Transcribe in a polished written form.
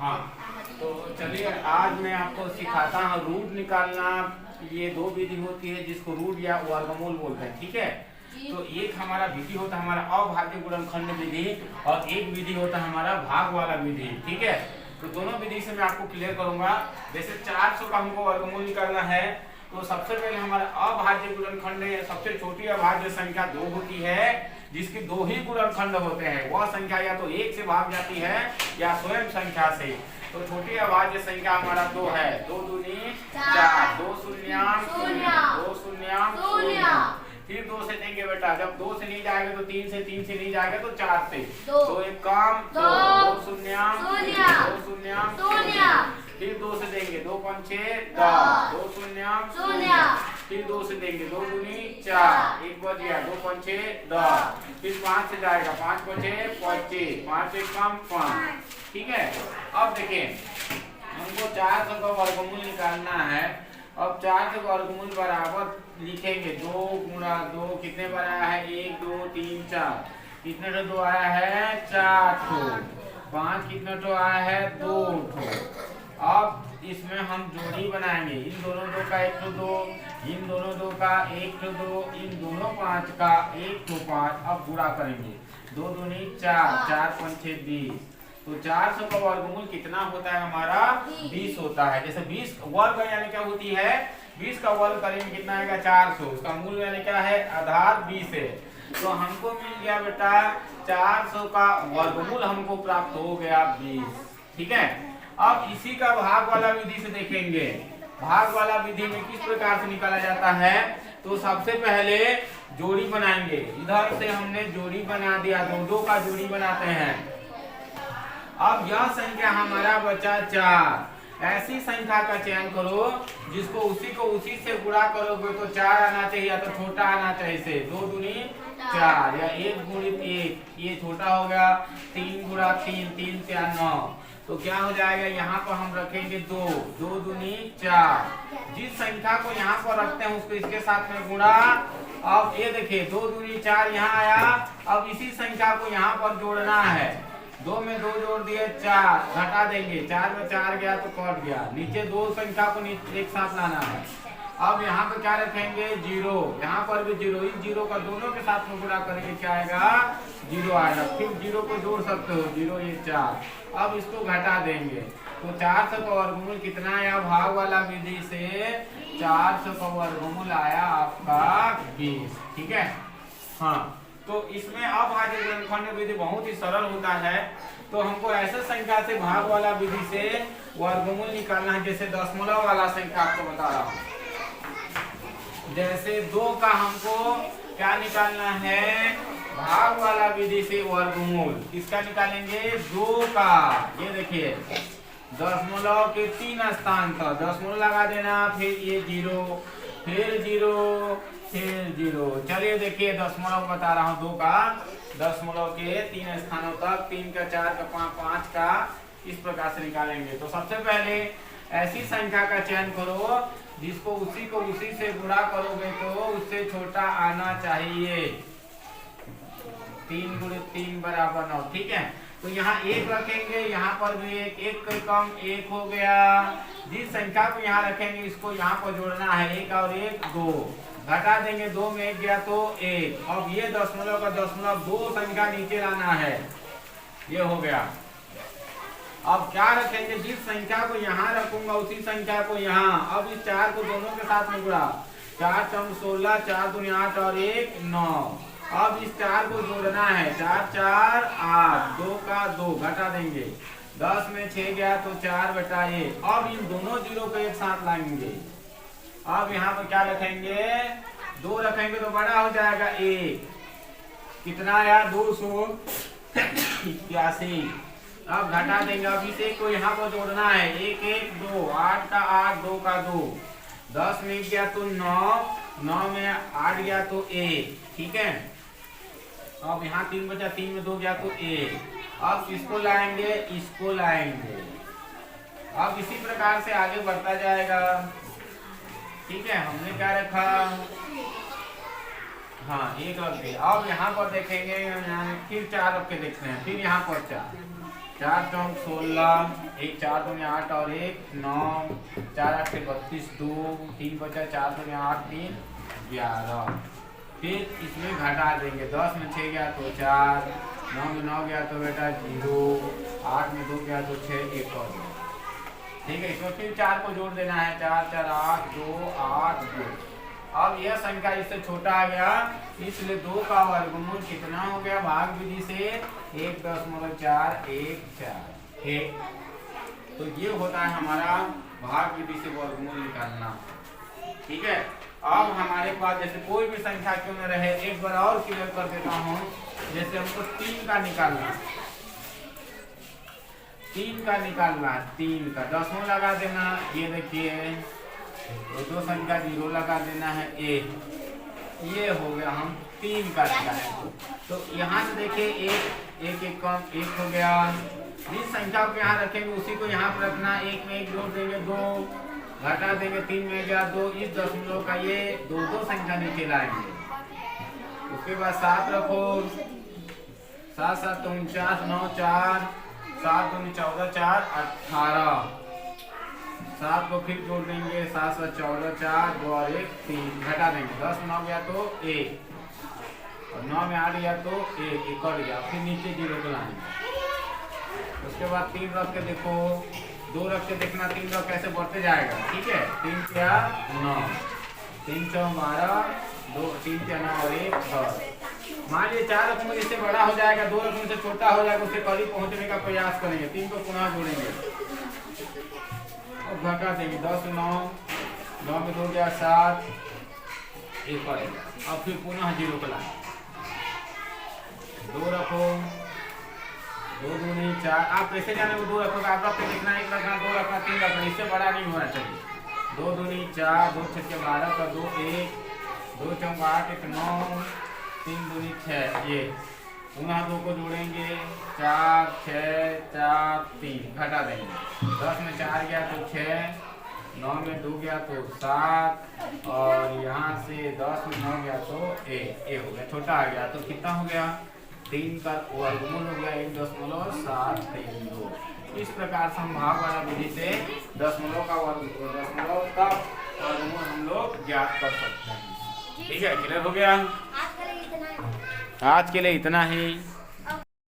हाँ, तो चलिए आज मैं आपको सिखाता हूँ रूट निकालना। ये दो विधि होती है जिसको रूट या वर्गमूल बोलते हैं, ठीक है। तो एक हमारा विधि होता है हमारा अभाज्य गुणनखंड विधि और एक विधि होता है हमारा भाग वाला विधि, ठीक है। तो दोनों विधि से मैं आपको क्लियर करूंगा। जैसे 400 का हमको वर्गमूल निकालना है तो सबसे पहले हमारा अभाज्य गुणनखंड है, सबसे छोटी अभाज्य संख्या 2 होती है जिसकी 2 ही गुणनखंड होते हैं। वह संख्या या तो 1 से भाग जाती है या स्वयं संख्या से। तो छोटी अभाज्य संख्या हमारा 2 है, 2 दूनी 4, 2 शून्याङ्क 2 शून्याङ्क 0। फिर 2 से देंगे बेटा, जब 2 से नहीं जाएगा तो 3 से, 3 से नहीं जाएगा तो 4 से। तो एक काम 2 शून्याङ्क 2 शून्याङ्क, फिर 2 से देंगे 2 पंचे 10, 2 शून्याङ्क, फिर 2 से देंगे 2 दूनी 4, एक बच गया 2 पंचे 10, फिर 5 से जाएगा 5 पंचे 25, 5 एक कम 5, ठीक है। अब देखिए हमको 400 का वर्गमूल निकालना है। अब 400 का वर्गमूल बराबर लिखेंगे 2 गुणा 2 कितने बार आया है 1 2 3 4, कितने तो 2 आया है 4 ठो, 5 कितने तो आया है 2 ठो। अब इसमें हम जोड़ी बनाएंगे, इन दोनों 2 का 1 तो 2, इन दोनों 2 का 1 तो 2, इन दोनों 5 का 1 तो 5। अब गुणा करेंगे 2 दूनी 4, 4 पंचे 20। तो 400 का वर्गमूल कितना होता है हमारा 20 होता है। जैसे 20 वर्ग यानी क्या होती है 20 का वर्ग करेंगे कितना आएगा 400, उसका मूल यानी क्या है आधार 20 है। तो हमको मिल गया बेटा 400 का वर्गमूल हमको प्राप्त हो गया 20, ठीक है। अब इसी का भाग वाला विधि से देखेंगे। भाग वाला विधि में किस प्रकार से निकाला जाता है। तो सबसे पहले जोड़ी बनाएंगे, इधर से हमने जोड़ी बना दिया, 2 का जोड़ी बनाते हैं। अब यह संख्या हमारा बचा 4। ऐसी संख्या का चयन करो जिसको उसी से गुणा करोगे तो 4 आना चाहिए या तो छोटा आना चाहिए। 2 दूनी 4 या 1 गुणित 1, ये छोटा हो गया। 3 गुणा 3, 3 से 9, तो क्या हो जाएगा यहाँ पर हम रखेंगे 2, 2 दूनी 4। जिस संख्या को यहाँ पर रखते हैं उसको इसके साथ में गुणा। अब ये देखिए 2 दूनी 4 यहाँ आया। अब इसी संख्या को यहाँ पर जोड़ना है, 2 में 2 जोड़ दिए 4, घटा देंगे 4 में 4 गया तो कट गया। नीचे 2 संख्या को एक साथ लाना है। अब यहाँ पे क्या रखेंगे 0, यहाँ पर भी 0, इस 0 का दोनों के साथ में गुणा करेंगे क्या आएगा 0 आएगा। फिर 0 को जोड़ सकते हो 0 ये 4। अब इसको घटा देंगे तो 400 का वर्गमूल कितना आया भाग वाला विधि से 400 का वर्गमूल आया आपका 20, ठीक है। हाँ, तो इसमें अभाज्य गुणनखंड विधि बहुत ही सरल होता है। तो हमको ऐसे संख्या से भाग वाला विधि से वर्गमूल निकालना है। जैसे दशमलव वाला संख्या आपको बता रहा हूँ। जैसे 2 का हमको क्या निकालना है भाग वाला विधि से वर्गमूल। किसका निकालेंगे 2 का। ये देखिए दशमलव के 3 स्थान था, दशमलव लगा देना, फिर ये 0, फिर 0, फिर 0। चलिए देखिए दशमलव बता रहा हूँ 2 का, दशमलव के 3 स्थानों तक 3 का 4 का 5 का इस प्रकार से निकालेंगे। तो सबसे पहले ऐसी संख्या का चयन करो जिसको उसी से गुणा करोगे तो उससे छोटा आना चाहिए। 3 गुणित 3 बराबर 9, ठीक है। तो यहाँ 1 रखेंगे, यहाँ पर भी 1 का कम 1 हो गया। जिस संख्या को यहाँ रखेंगे इसको यहाँ पर जोड़ना है, 1 और 1 2, घटा देंगे 2 में 1 गया तो 1। अब ये दशमलव का दशमलव 2 संख्या नीचे लाना है, ये हो गया। अब क्या रखेंगे जिस संख्या को यहाँ रखूंगा उसी संख्या को यहाँ। अब इस 4 को दोनों के साथ में गुणा, 4 चम 16, 4 दूनी 8 और 1 9। अब इस 4 को जोड़ना है, 4 4 8, 2 का 2, घटा देंगे 10 में 6 गया तो 4 बटा 1। अब इन दोनों 0 को एक साथ लाएंगे। अब यहाँ पर क्या रखेंगे 2 रखेंगे तो बड़ा हो जाएगा 1, कितना आया 281। अब घटा देंगे, अब इसे को यहाँ पर जोड़ना है, 1 1 2, 8 का 8, 2 का 2, 10 में गया तो 9, 9 में 8 गया तो 1, ठीक है। अब यहाँ 3 बचा, 3 में 2 गया तो 1। अब इसको लाएंगे, इसको लाएंगे। अब इसी प्रकार से आगे बढ़ता जाएगा, ठीक है। हमने क्या रखा, हाँ 1 रख दिया। अब यहाँ पर देखेंगे, फिर 4 रख के देखते हैं, फिर यहाँ पर 4, 4 चौक 16, एक 4 दूनी 8 और 1 9, 4 8 से 32, 2 3 बचा, 4 दूनी 8 3 11। फिर इसमें घटा देंगे, 10 में 6 गया तो 4, 9 में 9 गया तो बेटा 0, 8 में 2 गया तो 6, 1 और गया। ठीक है, इसमें फिर 4 को जोड़ देना है, 4 4 8 2 8 2। अब यह संख्या इससे छोटा आ गया, इसलिए 2 का वर्गमूल कितना हो गया भाग विधि से 1.414। ठीक, तो ये होता है हमारा भाग विधि से वर्गमूल निकालना। ठीक है, अब हमारे पास जैसे कोई भी संख्या क्यों न रहे, एक बार और क्लियर कर देता हूँ। जैसे हमको 3 का निकालना, 3 का निकालना, 3 का दसवां लगा देना। ये देखिए दो संख्या 0 लगा देना है, ये हो गया, हम 3 का निकालें। तो यहाँ से देखिए एक कम 1 हो गया। जिस संख्या को यहाँ रखेंगे उसी को यहाँ पर रखना। 1 में 1 जोड़ देंगे 2, घटा देंगे 3 में गया 2। इस दशमलव का ये 2 संख्या नीचे लाएंगे। उसके बाद 7 रखो, 7 7 49 9 4, 7 दूनी 14 4 18। 7 को फिर जोड़ देंगे, 7 7 14 4 2 और 1 3, घटा देंगे 10 में 9 गया तो 1 और 9 में 8 गया तो 1 कट गया। फिर नीचे 0 को लाएंगे। उसके बाद 3 रख के देखो, 2 रख के देखना 3 रख कैसे बढ़ते जाएगा। ठीक है, 3 क्या 9, 3 4 12, 2 3 क्या 9 और 1 10। मान लीजिए 4 रकम इससे बड़ा हो जाएगा, 2 रकम से छोटा हो जाएगा, उससे करीब पहुंचने का प्रयास करेंगे। 3 को पुनः जोड़ेंगे और घटा देंगे, 10 9, 9 में 2 गया 7, 1 पड़ेगा। अब फिर पुनः 0 को लाएं, 2 रखो, 2 दूनी 4। आप कैसे जाने वो 2 रखोगे, आप रख के देखना, 1 रखना 2 रखना 3 रखना, इससे बड़ा नहीं होना चाहिए। 2 दूनी 4, 2 6 12 का 2 1, 2 4 8 1 9, 3 दूनी 6। ये पुनः 2 को जोड़ेंगे, 4 6 4 3, घटा देंगे। 10 में 4 गया तो 6, 9 में 2 गया तो 7 और यहाँ से 10 में 9 गया तो 1, ये हो गया, छोटा आ गया। तो कितना हो गया, 3 का वर्गमूल हो गया 1.732। इस प्रकार से हम भाग वाला विधि से दशमलव का वर्गमूल हम लोग ज्ञात कर सकते हैं। ठीक है, क्लियर हो गया। आज के लिए इतना ही।